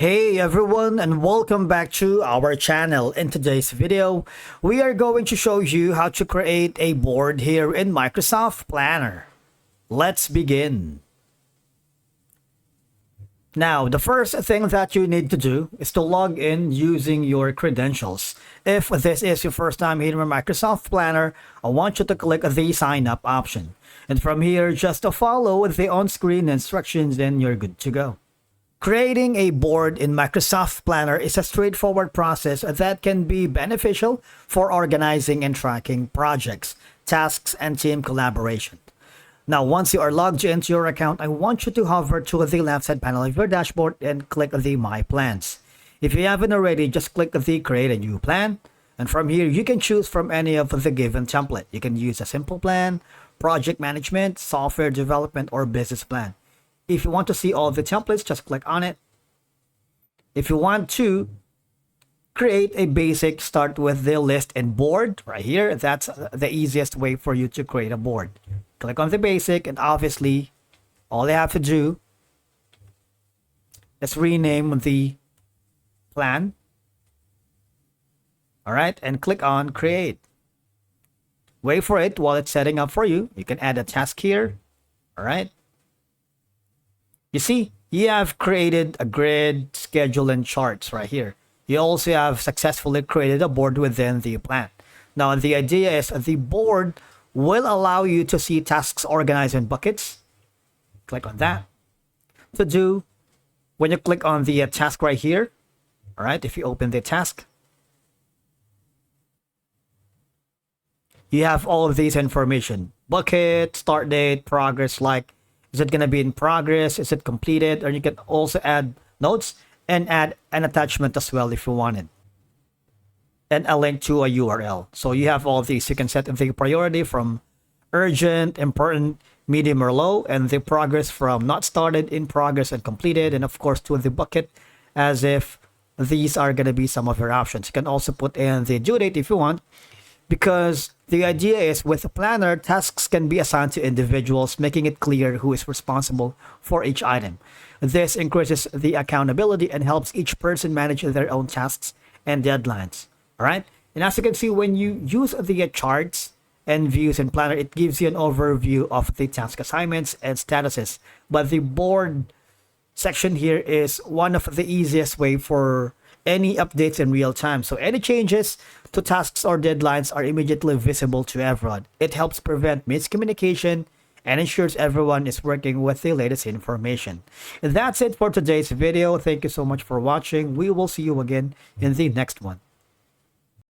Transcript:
Hey everyone, and welcome back to our channel. In today's video, we are going to show you how to create a board here in Microsoft Planner. Let's begin. Now, the first thing that you need to do is to log in using your credentials. If this is your first time here in Microsoft Planner, I want you to click the sign up option. And from here, just to follow the on-screen instructions, then you're good to go. Creating a board in Microsoft Planner is a straightforward process that can be beneficial for organizing and tracking projects, tasks, and team collaboration. Now, once you are logged into your account, I want you to hover to the left side panel of your dashboard and click the My Plans. If you haven't already, just click the Create a New Plan. And from here, you can choose from any of the given template. You can use a simple plan, project management, software development, or business plan. If you want to see all the templates, just click on it. If you want to create a basic, start with the list and board right here. That's the easiest way for you to create a board. Click on the basic, and obviously all you have to do is rename the plan. All right, and click on create. Wait for it while it's setting up for you. You can add a task here. All right. You see, you have created a grid, schedule, and charts right here. You also have successfully created a board within the plan. Now, the idea is the board will allow you to see tasks organized in buckets. Click on that. To do, when you click on the task right here, all right, if you open the task, you have all of these information. Bucket, start date, progress, like, is it going to be in progress? Is it completed? Or you can also add notes and add an attachment as well if you wanted. And a link to a URL. So you have all these. You can set the priority from urgent, important, medium, or low, and the progress from not started, in progress, and completed. And of course, to the bucket, as if these are going to be some of your options. You can also put in the due date if you want, because the idea is with a planner, tasks can be assigned to individuals, making it clear who is responsible for each item. This increases the accountability and helps each person manage their own tasks and deadlines. All right. And as you can see, when you use the charts and views in Planner, it gives you an overview of the task assignments and statuses. But the board section here is one of the easiest way for any updates in real time. So any changes to tasks or deadlines are immediately visible to everyone. It helps prevent miscommunication and ensures everyone is working with the latest information. And that's it for today's video. Thank you so much for watching. We will see you again in the next one.